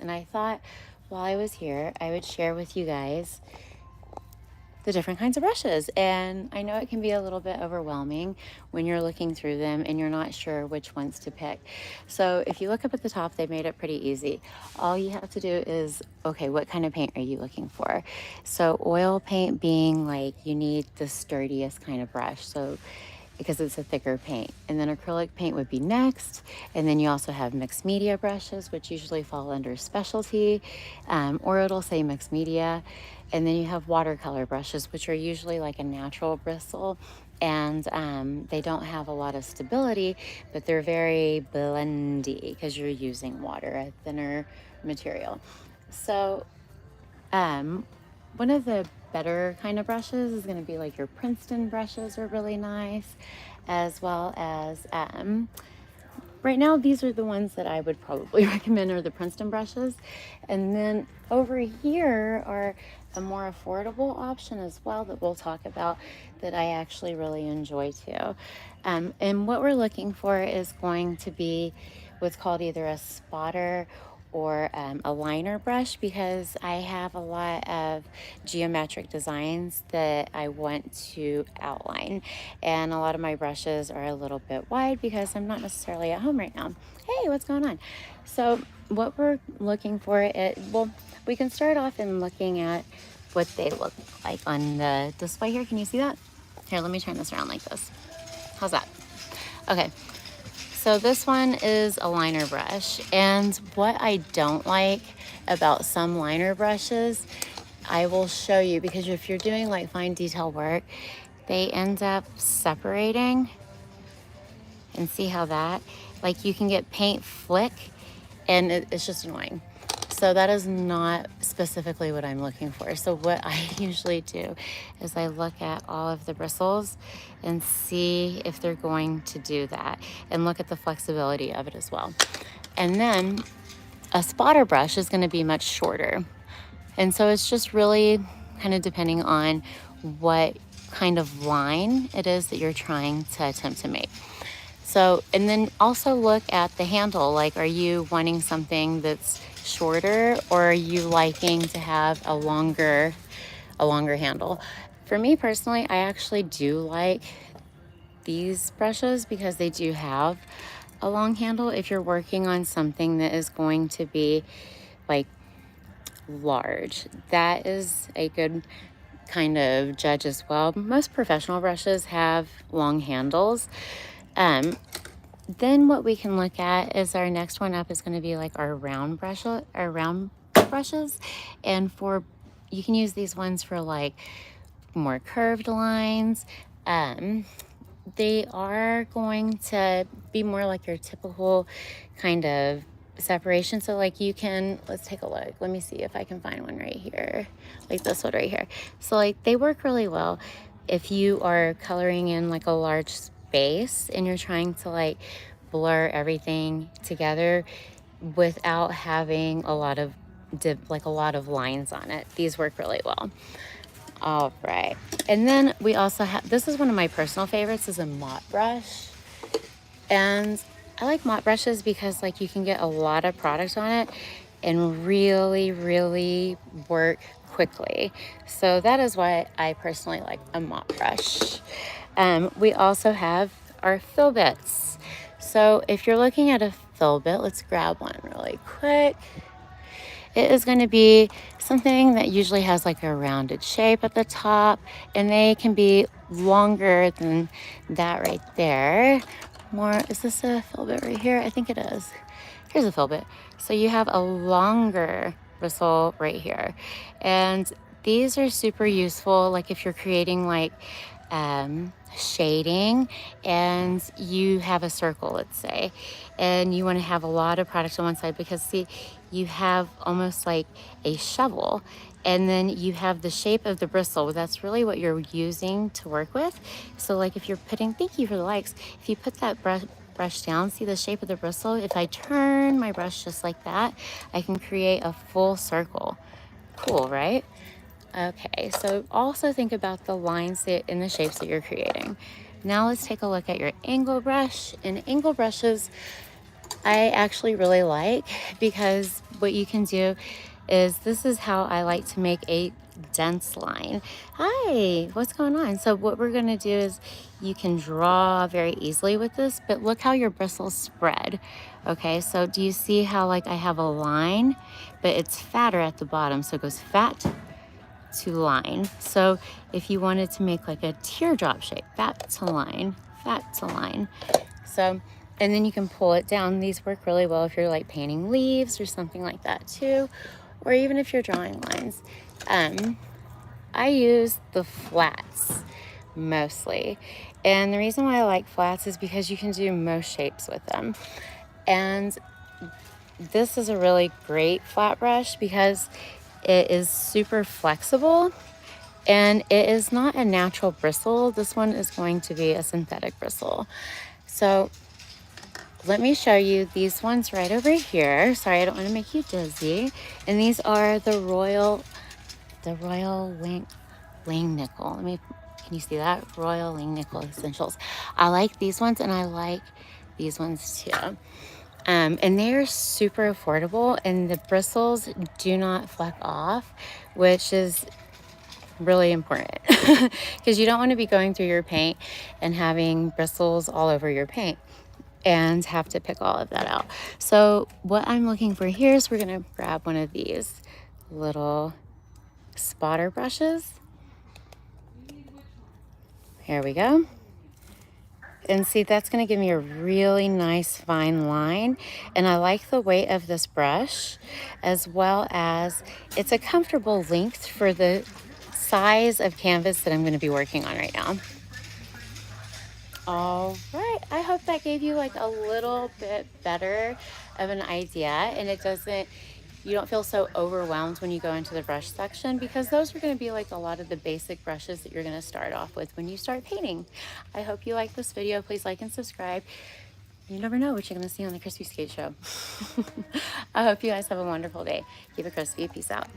And I thought while I was here, I would share with you guys the different kinds of brushes. And I know it can be a little bit overwhelming when you're looking through them and you're not sure which ones to pick. So if you look up at the top, they made it pretty easy. All you have to do is, okay, what kind of paint are you looking for? So oil paint being like you need the sturdiest kind of brush. So because it's a thicker paint. And then acrylic paint would be next. And then you also have mixed media brushes, which usually fall under specialty, or it'll say mixed media. And then you have watercolor brushes, which are usually like a natural bristle. And they don't have a lot of stability, but they're very blendy because you're using water, a thinner material. So one of the better kind of brushes is going to be like your Princeton brushes are really nice, as well as right now these are the ones that I would probably recommend are the Princeton brushes. And then over here are a more affordable option as well that we'll talk about that I actually really enjoy too. And what we're looking for is going to be what's called either a spotter or a liner brush, because I have a lot of geometric designs that I want to outline, and a lot of my brushes are a little bit wide because I'm not necessarily at home right now. Hey, what's going on? So what we're looking for, we can start off in looking at what they look like on the display here. Can you see that? Here, let me turn this around like this. How's that? Okay. So this one is a liner brush, and what I don't like about some liner brushes, I will show you, because if you're doing like fine detail work, they end up separating. And see how that, like you can get paint flick and it's just annoying. So that is not specifically what I'm looking for. So what I usually do is I look at all of the bristles and see if they're going to do that, and look at the flexibility of it as well. And then a spotter brush is going to be much shorter. And so it's just really kind of depending on what kind of line it is that you're trying to attempt to make. So, and then also look at the handle. Like, are you wanting something that's shorter, or are you liking to have a longer handle? For me personally, I actually do like these brushes because they do have a long handle if you're working on something that is going to be like large. That is a good kind of judge as well. Most professional brushes have long handles. Then what we can look at is our next one up is going to be like our round brushes. And you can use these ones for like more curved lines. They are going to be more like your typical kind of separation. So like let's take a look. Let me see if I can find one right here, like this one right here. So like they work really well if you are coloring in like a large space and you're trying to like blur everything together without having a lot of lines on it. These work really well. All right. And then we also have, this is one of my personal favorites, is a mop brush. And I like mop brushes because like you can get a lot of product on it and really, really work quickly. So that is why I personally like a mop brush. We also have our fill bits. So if you're looking at a fill bit, let's grab one really quick. It is going to be something that usually has like a rounded shape at the top, and they can be longer than that right there. Is this a fill bit right here? I think it is. Here's a fill bit. So you have a longer bristle right here. And these are super useful, like if you're creating like shading and you have a circle, let's say, and you want to have a lot of product on one side, because see, you have almost like a shovel, and then you have the shape of the bristle. That's really what you're using to work with. So like if you're thank you for the likes, if you put that brush down, see the shape of the bristle? If I turn my brush just like that, I can create a full circle. Cool, right? Okay, so also think about the lines and the shapes that you're creating. Now let's take a look at your angle brush. And angle brushes I actually really like, because what you can do is, this is how I like to make a dense line. Hi, what's going on? So what we're going to do is, you can draw very easily with this, but look how your bristles spread. Okay, so do you see how like I have a line, but it's fatter at the bottom, so it goes fat to line. So if you wanted to make like a teardrop shape, fat to line, fat to line. So, and then you can pull it down. These work really well if you're like painting leaves or something like that too, or even if you're drawing lines. I use the flats mostly. And the reason why I like flats is because you can do most shapes with them. And this is a really great flat brush because it is super flexible and it is not a natural bristle. This one is going to be a synthetic bristle. So let me show you these ones right over here. Sorry, I don't want to make you dizzy. And these are the Royal Lang Nickel. Can you see that? Royal Lang Nickel Essentials. I like these ones and I like these ones too. And they're super affordable and the bristles do not fleck off, which is really important because you don't want to be going through your paint and having bristles all over your paint and have to pick all of that out. So what I'm looking for here is, we're going to grab one of these little spotter brushes. Here we go. And see, that's going to give me a really nice fine line. And I like the weight of this brush, as well as it's a comfortable length for the size of canvas that I'm going to be working on right now. All right, I hope that gave you like a little bit better of an idea, and you don't feel so overwhelmed when you go into the brush section, because those are going to be like a lot of the basic brushes that you're going to start off with when you start painting. I hope you like this video. Please like and subscribe. You never know what you're going to see on the Crispy Skate Show. I hope you guys have a wonderful day. Keep it crispy. Peace out.